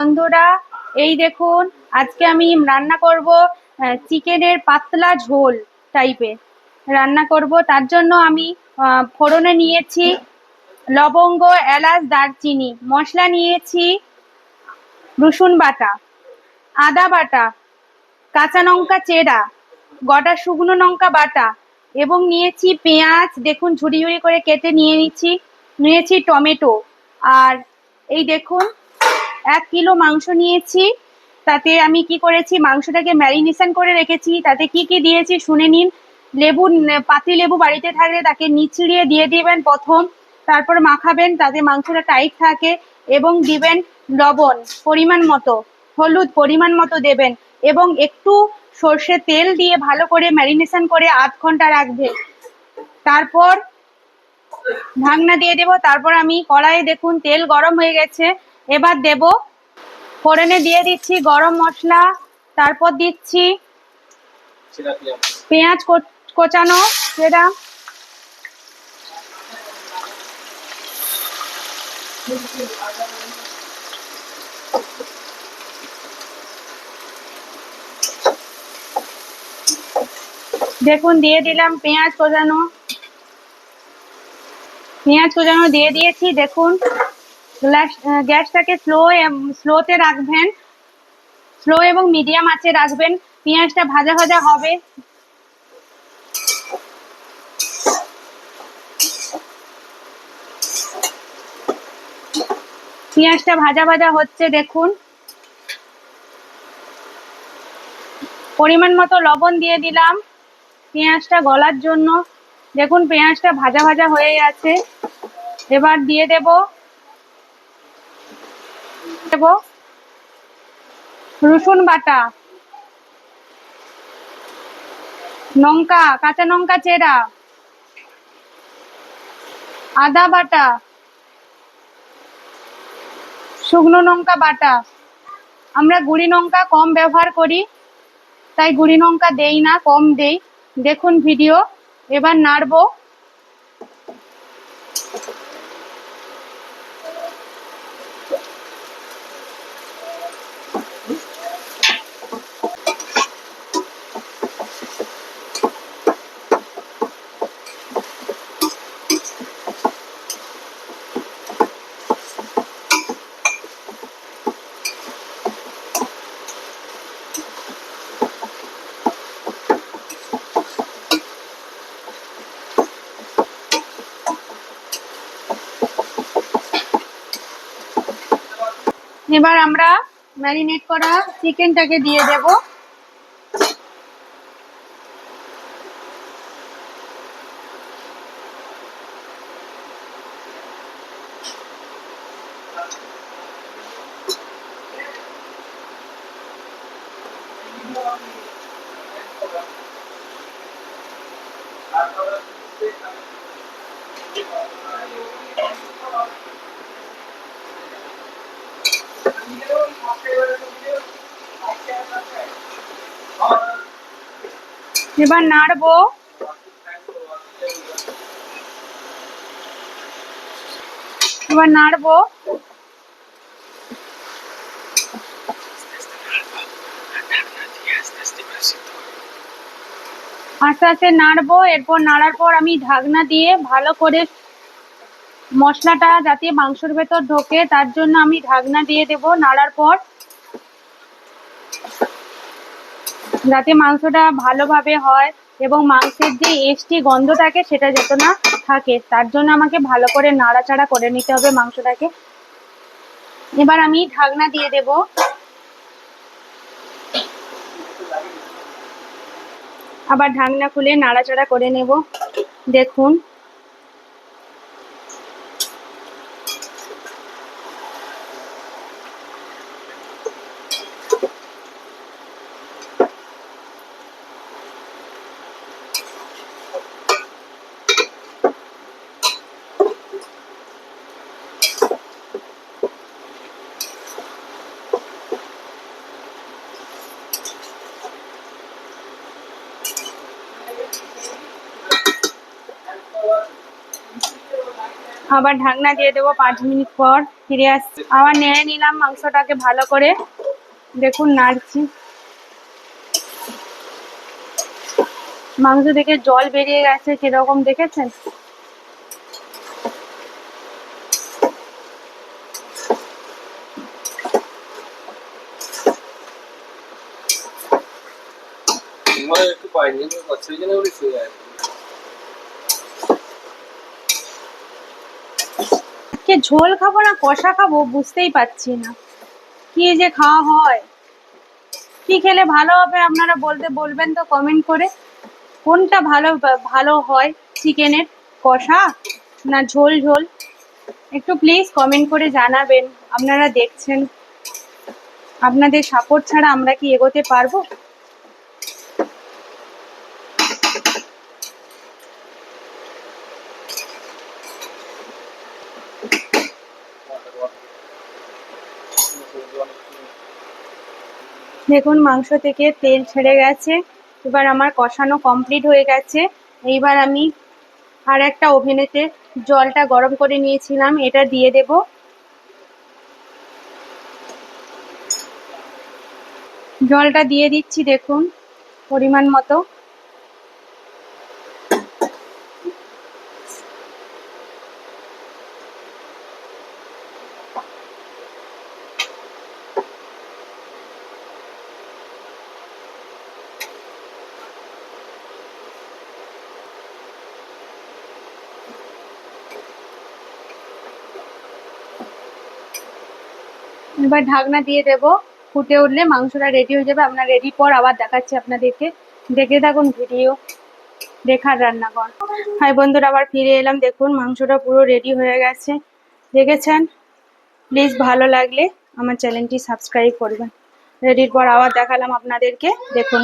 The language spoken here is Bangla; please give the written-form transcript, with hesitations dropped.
বন্ধুরা, এই দেখুন আজকে আমি রান্না করব চিকেনের পাতলা ঝোল টাইপের রান্না করব। তার জন্য আমি ফোড়নে নিয়েছি লবঙ্গ, এলাচ, দারচিনি। মশলা নিয়েছি রসুন বাটা, আদা বাটা, কাঁচা লঙ্কা চেরা, গোটা শুকনো লঙ্কা বাটা এবং নিয়েছি পেঁয়াজ। দেখুন ঝুড়ি ঝুড়ি করে কেটে নিয়েছি টমেটো। আর এই দেখুন 1 কিলো মাংস নিয়েছি। তাতে আমি কি করেছি, মাংসটাকে ম্যারিনেশন করে রেখেছি। তাতে কি কি দিয়েছি শুনে নিন। পাতি লেবু বাড়িতে থাকলে তাকে নিচড়িয়ে দিয়ে দিবেন প্রথম, তারপর মাখাবেন তাতে মাংসটা টাইট থাকে। এবং দিবেন লবণ পরিমাণ মতো, হলুদ পরিমাণ মতো দেবেন এবং একটু সর্ষের তেল দিয়ে ভালো করে ম্যারিনেশন করে 8 ঘন্টা রাখবেন। তারপর ঢাকনা দিয়ে দেব। তারপর আমি কড়াইয়ে দেখুন তেল গরম হয়ে গেছে। এবার দেব ফোড়নে দিয়ে দিচ্ছি গরম মশলা, তারপর দিচ্ছি পেঁয়াজ কোচানো সেটা, দেখুন দিয়ে দিলাম পেঁয়াজ কোচানো দিয়ে দিয়েছি। দেখুন গ্যাসটাকে স্লোতে রাখবেন, স্লো এবং মিডিয়াম আঁচে রাখবেন। পেঁয়াজটা ভাজা ভাজা হবে। পেঁয়াজটা ভাজা ভাজা হচ্ছে। দেখুন পরিমাণ মতো লবণ দিয়ে দিলাম পেঁয়াজটা গলার জন্য। দেখুন পেঁয়াজটা ভাজা ভাজা হয়ে গেছে। এবার দিয়ে দেব রসুন বাটা, লঙ্কা, কাঁচা লঙ্কা চেরা, আদা বাটা, শুকনো লঙ্কা বাটা। আমরা গুঁড়ি লঙ্কা কম ব্যবহার করি, তাই গুঁড়ি লঙ্কা দেই না, কম দেই। দেখুন ভিডিও। এবার নাড়বো। এবার আমরা ম্যারিনেট করা চিকেনটাকে দিয়ে দেব। এবার নাড়বো। আস্তে আস্তে নাড়বো। এরপর নাড়ার পর আমি ঢাকনা দিয়ে ভালো করে মশলাটা যাতে মাংসের ভেতর ঢোকে তার জন্য আমি ঢাকনা দিয়ে দেব। নাড়ার পর যাতে মাংসটা ভালোভাবে হয় এবং মাংসের যে এষ্টি গন্ধ থাকে সেটা যাতে না থাকে, তার জন্য আমাকে ভালো করে নাড়াচাড়া করে নিতে হবে মাংসটাকে। এবার আমি ঢাকনা দিয়ে দেব। আবার ঢাকনা খুলে নাড়াচাড়া করে নেব। দেখুন আবার ঢাকনা দিয়ে দেবো, 5 মিনিট পর ফিরে আসছি। আবার নেড়ে নিলাম মাংসটাকে ভালো করে, দেখুন নাড়ছি। মাংস থেকে জল বেরিয়ে গেছে, কিরকম দেখেছেন? ঝোল খাবো না কষা খাবো বুঝতেই পারছি না, কি যে খাওয়া হয়। কি খেলে ভালো হবে আপনারা বলবেন তো কমেন্ট করে। কোনটা ভালো হয় চিকেনের, কষা না ঝোল ঝোল? একটু প্লিজ কমেন্ট করে জানাবেন। আপনারা দেখছেন, আপনাদের সাপোর্ট ছাড়া আমরা কি এগোতে পারবো? দেখুন মাংস থেকে তেল ছেড়ে গেছে। এবার আমার কষানো কমপ্লিট হয়ে গেছে। এইবার আমি আর একটা ওভেনেতে জলটা গরম করে নিয়েছিলাম, এটা দিয়ে দেব। জলটা দিয়ে দিচ্ছি, দেখুন পরিমাণ মতো। এবার ঢাকনা দিয়ে দেব, ফুটে উঠলে মাংসটা রেডি হয়ে যাবে। আপনার রেডি পর আবার দেখাচ্ছি আপনাদেরকে, দেখে থাকুন ভিডিও, দেখার রান্নাঘর। হাই বন্ধুরা, আবার ফিরে এলাম। দেখুন মাংসটা পুরো রেডি হয়ে গেছে, দেখেছেন? প্লিজ ভালো লাগলে আমার চ্যানেলটি সাবস্ক্রাইব করবেন। রেডির পর আবার দেখালাম আপনাদেরকে, দেখুন।